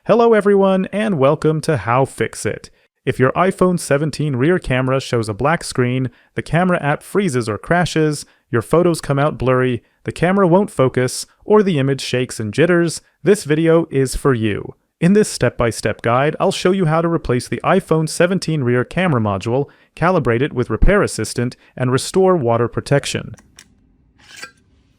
Hello everyone and welcome to How-FixIT. If your iPhone 17 rear camera shows a black screen, the camera app freezes or crashes, your photos come out blurry, the camera won't focus, or the image shakes and jitters, this video is for you. In this step-by-step guide, I'll show you how to replace the iPhone 17 rear camera module, calibrate it with Repair Assistant, and restore water protection.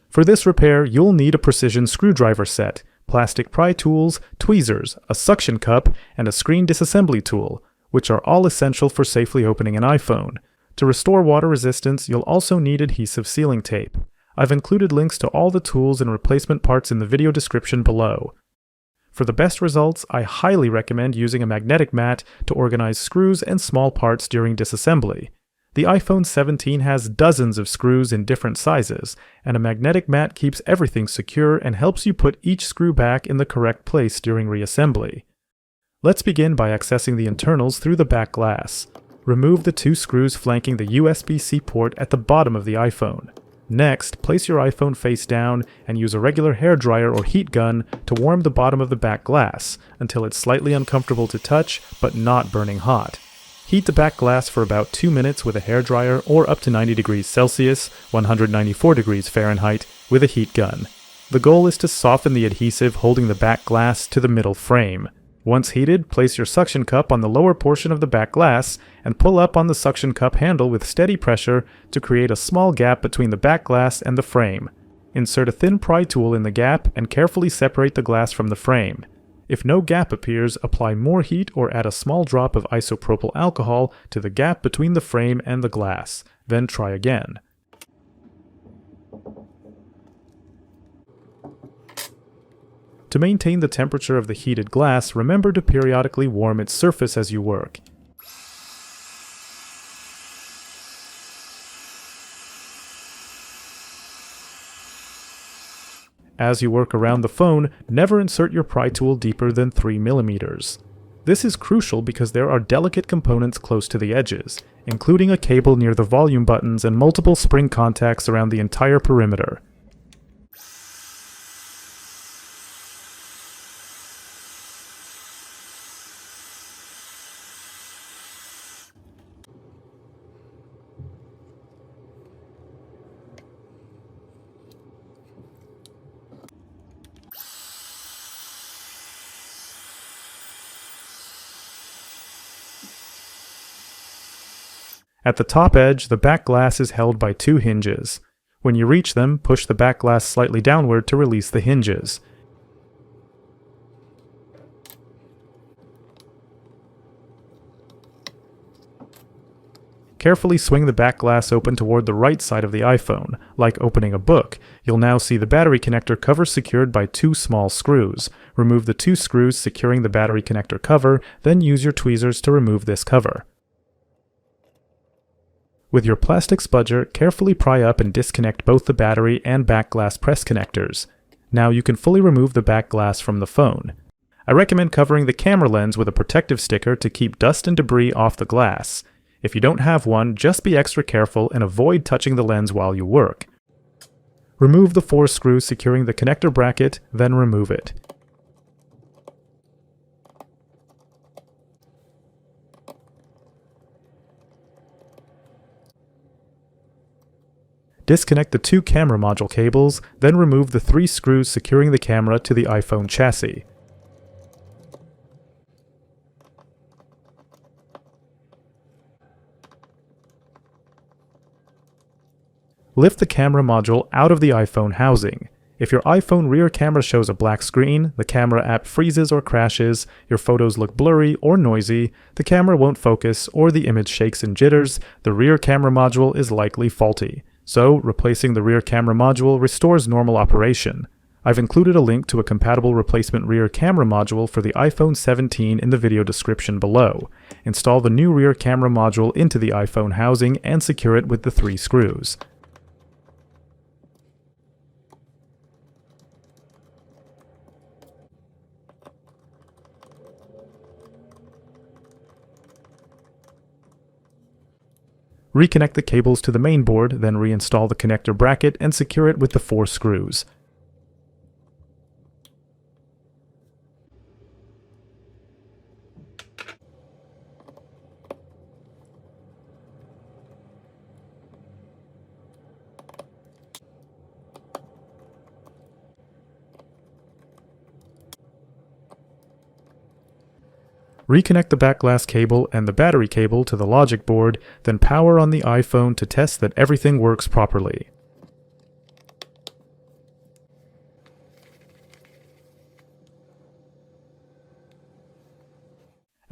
For this repair, you'll need a precision screwdriver set, plastic pry tools, tweezers, a suction cup, and a screen disassembly tool, which are all essential for safely opening an iPhone. To restore water resistance, you'll also need adhesive sealing tape. I've included links to all the tools and replacement parts in the video description below. For the best results, I highly recommend using a magnetic mat to organize screws and small parts during disassembly. The iPhone 17 has dozens of screws in different sizes, and a magnetic mat keeps everything secure and helps you put each screw back in the correct place during reassembly. Let's begin by accessing the internals through the back glass. Remove the two screws flanking the USB-C port at the bottom of the iPhone. Next, place your iPhone face down and use a regular hairdryer or heat gun to warm the bottom of the back glass until it's slightly uncomfortable to touch but not burning hot. Heat the back glass for about 2 minutes with a hairdryer or up to 90 degrees Celsius, 194 degrees Fahrenheit, with a heat gun. The goal is to soften the adhesive holding the back glass to the middle frame. Once heated, place your suction cup on the lower portion of the back glass and pull up on the suction cup handle with steady pressure to create a small gap between the back glass and the frame. Insert a thin pry tool in the gap and carefully separate the glass from the frame. If no gap appears, apply more heat or add a small drop of isopropyl alcohol to the gap between the frame and the glass. Then try again. To maintain the temperature of the heated glass, remember to periodically warm its surface as you work. As you work around the phone, never insert your pry tool deeper than 3 mm. This is crucial because there are delicate components close to the edges, including a cable near the volume buttons and multiple spring contacts around the entire perimeter. At the top edge, the back glass is held by two hinges. When you reach them, push the back glass slightly downward to release the hinges. Carefully swing the back glass open toward the right side of the iPhone. Like opening a book, you'll now see the battery connector cover secured by two small screws. Remove the two screws securing the battery connector cover, then use your tweezers to remove this cover. With your plastic spudger, carefully pry up and disconnect both the battery and back glass press connectors. Now you can fully remove the back glass from the phone. I recommend covering the camera lens with a protective sticker to keep dust and debris off the glass. If you don't have one, just be extra careful and avoid touching the lens while you work. Remove the 4 screws securing the connector bracket, then remove it. Disconnect the 2 camera module cables, then remove the 3 screws securing the camera to the iPhone chassis. Lift the camera module out of the iPhone housing. If your iPhone rear camera shows a black screen, the camera app freezes or crashes, your photos look blurry or noisy, the camera won't focus, or the image shakes and jitters, the rear camera module is likely faulty. So, replacing the rear camera module restores normal operation. I've included a link to a compatible replacement rear camera module for the iPhone 17 in the video description below. Install the new rear camera module into the iPhone housing and secure it with the 3 screws. Reconnect the cables to the main board, then reinstall the connector bracket and secure it with the 4 screws. Reconnect the back glass cable and the battery cable to the logic board, then power on the iPhone to test that everything works properly.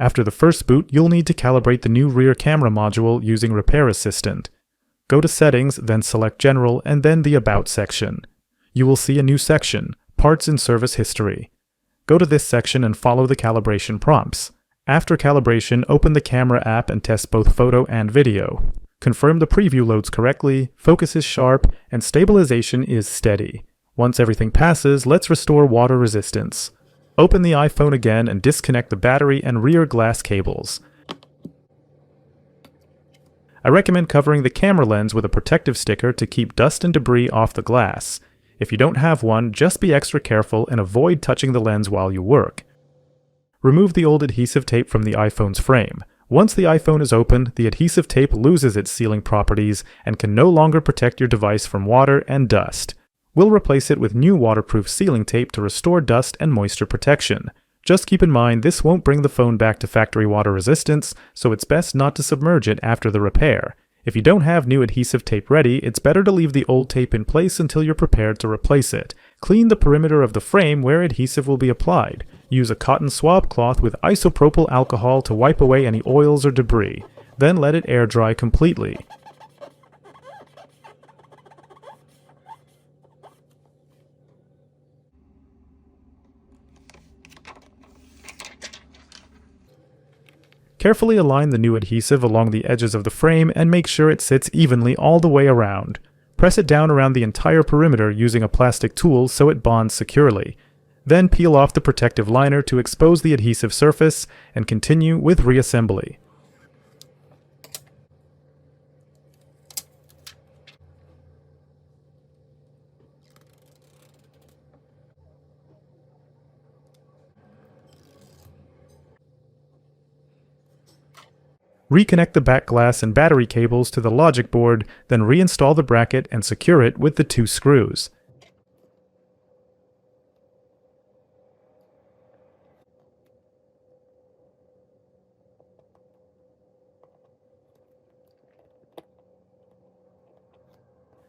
After the first boot, you'll need to calibrate the new rear camera module using Repair Assistant. Go to Settings, then select General, and then the About section. You will see a new section, Parts and Service History. Go to this section and follow the calibration prompts. After calibration, open the camera app and test both photo and video. Confirm the preview loads correctly, focus is sharp, and stabilization is steady. Once everything passes, let's restore water resistance. Open the iPhone again and disconnect the battery and rear glass cables. I recommend covering the camera lens with a protective sticker to keep dust and debris off the glass. If you don't have one, just be extra careful and avoid touching the lens while you work. Remove the old adhesive tape from the iPhone's frame. Once the iPhone is opened, the adhesive tape loses its sealing properties and can no longer protect your device from water and dust. We'll replace it with new waterproof sealing tape to restore dust and moisture protection. Just keep in mind this won't bring the phone back to factory water resistance, so it's best not to submerge it after the repair. If you don't have new adhesive tape ready, it's better to leave the old tape in place until you're prepared to replace it. Clean the perimeter of the frame where adhesive will be applied. Use a cotton swab cloth with isopropyl alcohol to wipe away any oils or debris. Then let it air dry completely. Carefully align the new adhesive along the edges of the frame and make sure it sits evenly all the way around. Press it down around the entire perimeter using a plastic tool so it bonds securely. Then peel off the protective liner to expose the adhesive surface and continue with reassembly. Reconnect the back glass and battery cables to the logic board, then reinstall the bracket and secure it with the 2 screws.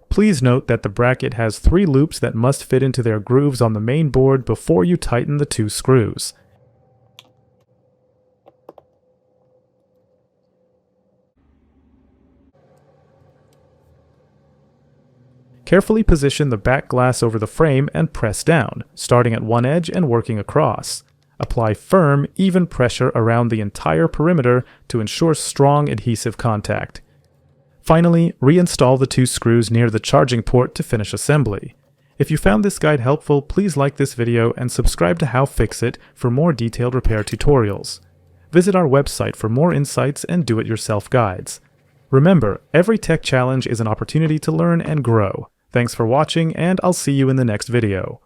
Please note that the bracket has 3 loops that must fit into their grooves on the main board before you tighten the 2 screws. Carefully position the back glass over the frame and press down, starting at one edge and working across. Apply firm, even pressure around the entire perimeter to ensure strong adhesive contact. Finally, reinstall the 2 screws near the charging port to finish assembly. If you found this guide helpful, please like this video and subscribe to How-FixIT for more detailed repair tutorials. Visit our website for more insights and do-it-yourself guides. Remember, every tech challenge is an opportunity to learn and grow. Thanks for watching, and I'll see you in the next video.